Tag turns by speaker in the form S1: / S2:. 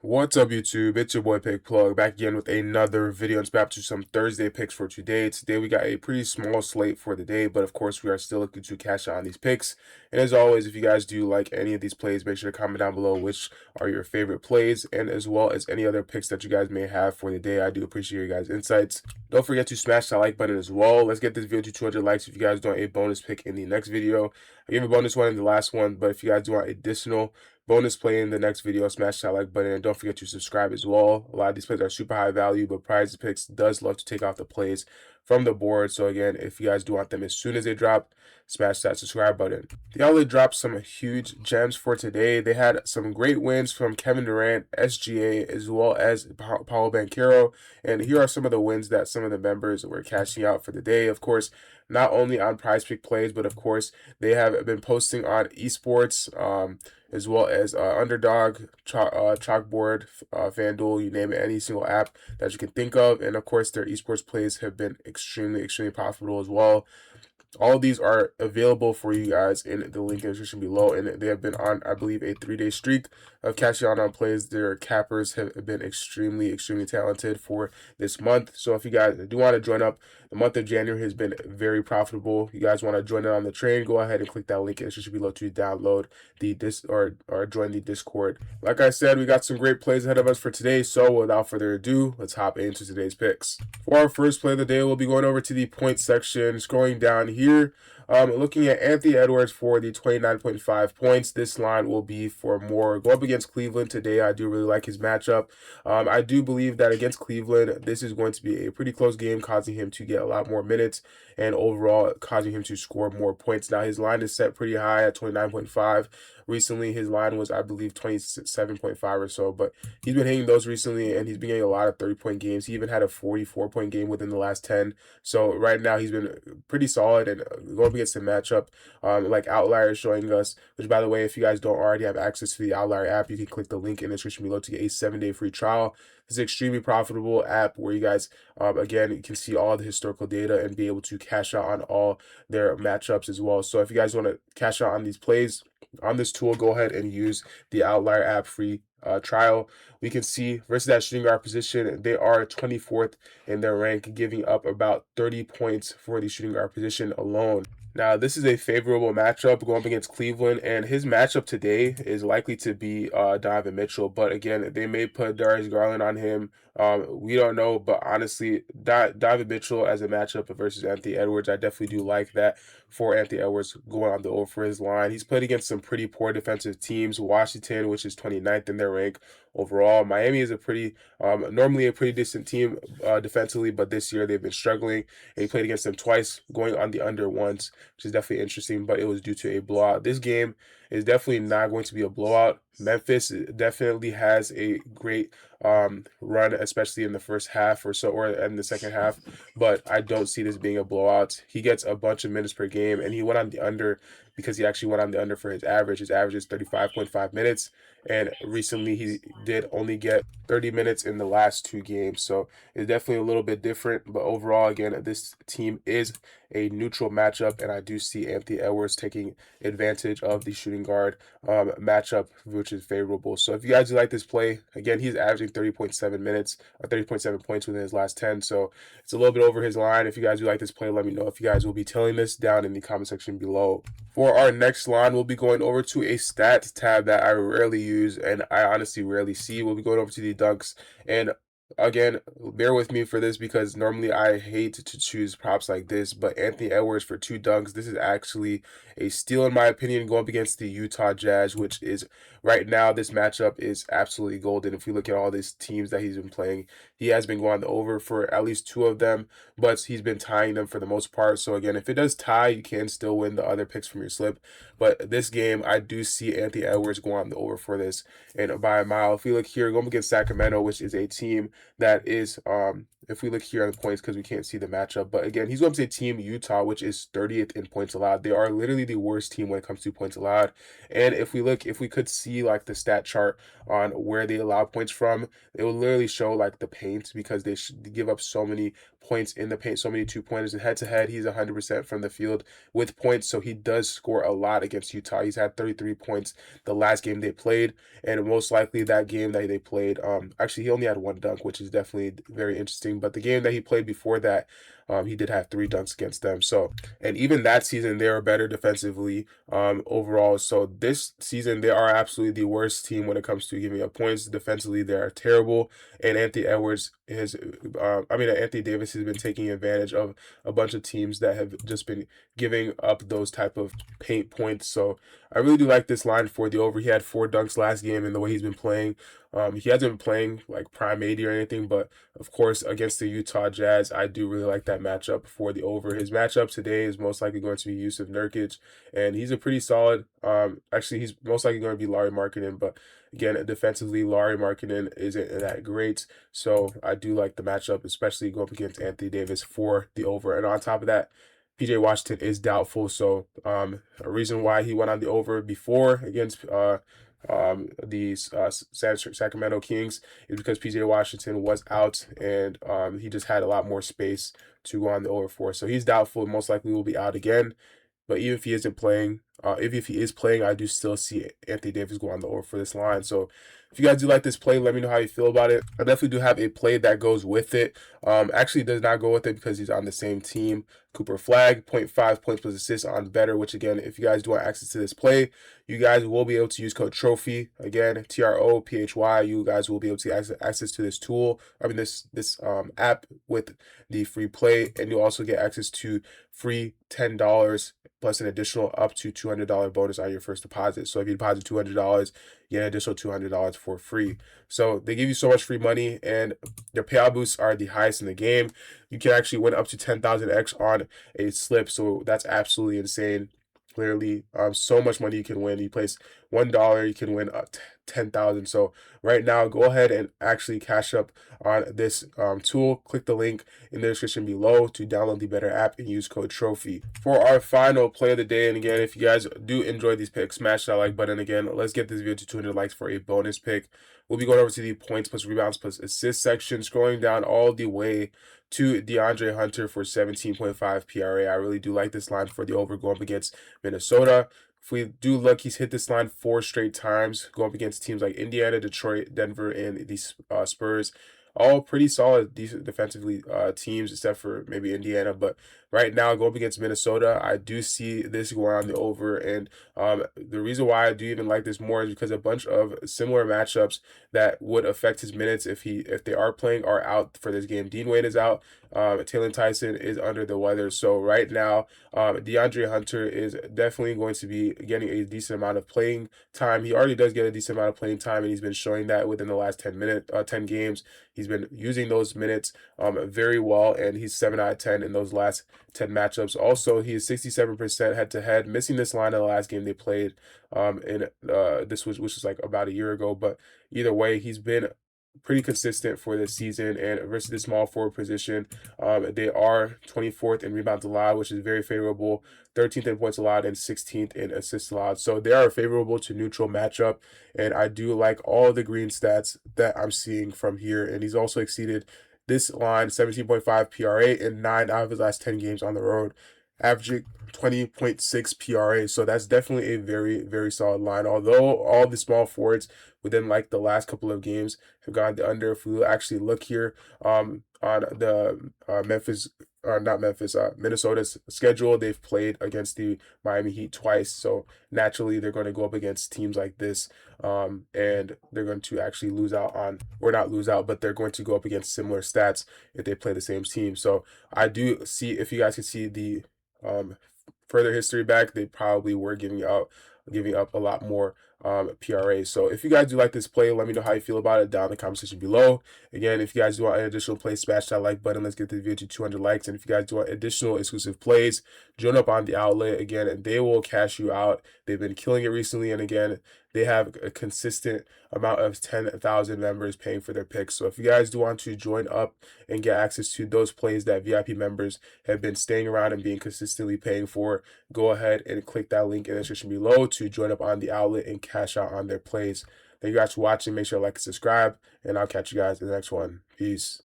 S1: What's up, YouTube? It's your boy Pick Plug back again with another video. It's back to some Thursday picks for today. Today we got a pretty small slate for the day, but of course we are still looking to cash out on these picks. And as always, if you guys do like any of these plays, make sure to comment down below which are your favorite plays, and as well as any other picks that you guys may have for the day. I do appreciate your guys' insights. Don't forget to smash that like button as well. Let's get this video to 200 likes if you guys want a bonus pick in the next video. I gave a bonus one in the last one, but if you guys do want additional bonus play in the next video, smash that like button and don't forget to subscribe as well. A lot of these plays are super high value, but PrizePicks does love to take off the plays from the board. So again, if you guys do want them as soon as they drop, smash that subscribe button. They only dropped some huge gems for today. They had some great wins from Kevin Durant, SGA, as well as Paolo Banchero. And here are some of the wins that some of the members were cashing out for the day. Of course, not only on PrizePick plays, but of course they have been posting on esports, as well as Underdog, Chalkboard, FanDuel, you name it, any single app that you can think of. And of course, their esports plays have been extremely profitable as well. All of these are available for you guys in the link in the description below, and they have been on, I believe, a 3-day streak of cashing out on plays. Their cappers have been extremely talented for this month. So if you guys do want to join up, the month of January has been very profitable. You guys want to join in on the train, go ahead and click that link in the description below to download the or join the Discord. Like I said, we got some great plays ahead of us for today. So without further ado, let's hop into today's picks. For our first play of the day, we'll be going over to the point section, scrolling down here. Looking at Anthony Edwards for the 29.5 points. This line will be for more. Go up against Cleveland today. I do really like his matchup. I do believe that against Cleveland, this is going to be a pretty close game, causing him to get a lot more minutes and overall causing him to score more points. Now, his line is set pretty high at 29.5. Recently, his line was, I believe, 27.5 or so, but he's been hitting those recently, and he's been getting a lot of 30-point games. He even had a 44-point game within the last 10. So right now, he's been pretty solid, and going against the matchup, like Outlier is showing us, which, by the way, if you guys don't already have access to the Outlier app, you can click the link in the description below to get a 7-day free trial. It's an extremely profitable app where you guys, again, you can see all the historical data and be able to cash out on all their matchups as well. So if you guys want to cash out on these plays on this tool, go ahead and use the Outlier app free trial. We can see versus that shooting guard position, they are 24th in their rank, giving up about 30 points for the shooting guard position alone. Now, this is a favorable matchup going up against Cleveland, and his matchup today is likely to be Donovan Mitchell. But again, they may put Darius Garland on him. We don't know, but honestly, Donovan Mitchell as a matchup versus Anthony Edwards, I definitely do like that for Anthony Edwards going on the over for his line. He's played against some pretty poor defensive teams. Washington, which is 29th in their rank overall. Miami is a normally a pretty decent team defensively, but this year they've been struggling. And he played against them twice, going on the under once, which is definitely interesting, but it was due to a blowout. This game is definitely not going to be a blowout. Memphis definitely has a great run, especially in the first half or so, or in the second half, but I don't see this being a blowout. He gets a bunch of minutes per game, and he went on the under because he actually went on the under for his average. His average is 35.5 minutes, and recently he did only get 30 minutes in the last 2 games, so it's definitely a little bit different. But overall, again, this team is a neutral matchup, and I do see Anthony Edwards taking advantage of the shooting guard matchup, which is favorable. So if you guys do like this play, again, he's averaging 30.7 minutes or 30.7 points within his last 10, so it's a little bit over his line. If you guys do like this play, let me know if you guys will be telling this down in the comment section below. For our next line, we'll be going over to a stats tab that I rarely use and I honestly rarely see. We'll be going over to the dunks, and again, bear with me for this because normally I hate to choose props like this, but Anthony Edwards for 2 dunks, this is actually a steal in my opinion, going up against the Utah Jazz, which is right now, this matchup is absolutely golden. If we look at all these teams that he's been playing, he has been going over for at least 2 of them, but he's been tying them for the most part. So again, if it does tie, you can still win the other picks from your slip. But this game, I do see Anthony Edwards going on the over for this, and by a mile. If we look here, going up against Sacramento, which is a team that is, if we look here on the points, because we can't see the matchup, but again, he's going to say Team Utah, which is 30th in points allowed. They are literally the worst team when it comes to points allowed. And if we look, if we could see see like the stat chart on where they allow points from, it will literally show like the paint because they give up so many points in the paint, so many 2-pointers. And head to head, he's 100% from the field with points, so he does score a lot against Utah. He's had 33 points the last game they played, and most likely that game that they played, actually he only had one dunk, which is definitely very interesting. But the game that he played before that, he did have 3 dunks against them. So, and even that season, they are better defensively overall. So this season, they are absolutely the worst team when it comes to giving up points. Defensively, they are terrible. And Anthony Davis has been taking advantage of a bunch of teams that have just been giving up those type of paint points. So I really do like this line for the over. He had 4 dunks last game, and the way he's been playing, he hasn't been playing like prime 80 or anything, but of course against the Utah Jazz, I do really like that matchup for the over. His matchup today is most likely going to be Yusuf Nurkic, and he's a pretty solid. Actually, he's most likely going to be Larry Markkinen, but again, defensively, Larry Markkinen isn't that great. So I do like the matchup, especially going up against Anthony Davis for the over. And on top of that, PJ Washington is doubtful, so a reason why he went on the over before against the Sacramento Kings is because PJ Washington was out, and he just had a lot more space to go on the over for. So he's doubtful, most likely will be out again. But even if he isn't playing, if he is playing, I do still see Anthony Davis go on the over for this line. So if you guys do like this play, let me know how you feel about it. I definitely do have a play that goes with it. Actually does not go with it because he's on the same team. Cooper Flag, 0.5 points plus assists on Betr, which again, if you guys do want access to this play, you guys will be able to use code TROPHY. Again, TROPHY. You guys will be able to access to this tool. This app with the free play, and you'll also get access to free $10 plus an additional up to $200 bonus on your first deposit. So if you deposit $200, you get an additional $200 for free. So they give you so much free money, and their payout boosts are the highest in the game. You can actually win up to 10,000x on a slip. So that's absolutely insane. Clearly, so much money you can win. You place $1, you can win 10,000. So right now, go ahead and actually cash up on this tool. Click the link in the description below to download the Betr app and use code TROPHY. For our final play of the day, and again, if you guys do enjoy these picks, smash that like button. Again, let's get this video to 200 likes for a bonus pick. We'll be going over to the points plus rebounds plus assists section, scrolling down all the way to DeAndre Hunter for 17.5 PRA. I really do like this line for the over going up against Minnesota. If we do look, he's hit this line 4 straight times, going up against teams like Indiana, Detroit, Denver, and the Spurs. All pretty solid, decent defensively teams, except for maybe Indiana. But right now, going up against Minnesota, I do see this going on the over. And the reason why I do even like this more is because a bunch of similar matchups that would affect his minutes if they are playing are out for this game. Dean Wade is out. Taylor Tyson is under the weather. So right now, DeAndre Hunter is definitely going to be getting a decent amount of playing time. He already does get a decent amount of playing time, and he's been showing that within the last 10 games. He's been using those minutes very well, and he's 7 out of 10 in those last 10 matchups. Also, he is 67% head-to-head, missing this line in the last game they played, which was like about a year ago. But either way, he's been pretty consistent for this season, and versus the small forward position, they are 24th in rebounds allowed, which is very favorable, 13th in points allowed, and 16th in assists allowed. So they are favorable to neutral matchup, and I do like all the green stats that I'm seeing from here. And he's also exceeded this line, 17.5 PRA in 9 out of his last 10 games on the road, averaging 20.6 PRA. So that's definitely a very, very solid line. Although all the small forwards within like the last couple of games have gone the under. If we actually look here on the Minnesota's schedule, they've played against the Miami Heat twice. So naturally, they're going to go up against teams like this, and they're going to actually lose out on, or not lose out, but they're going to go up against similar stats if they play the same team. So I do see, if you guys can see the further history back, they probably were giving up a lot more PRA. So if you guys do like this play, let me know how you feel about it down in the comment section below. Again, if you guys do want an additional play, smash that like button. Let's get this video to 200 likes. And if you guys do want additional exclusive plays, join up on the outlet. Again, they will cash you out. They've been killing it recently, and again, they have a consistent amount of 10,000 members paying for their picks. So if you guys do want to join up and get access to those plays that VIP members have been staying around and being consistently paying for, go ahead and click that link in the description below to join up on the outlet and cash out on their plays. Thank you guys for watching. Make sure to like and subscribe, and I'll catch you guys in the next one. Peace.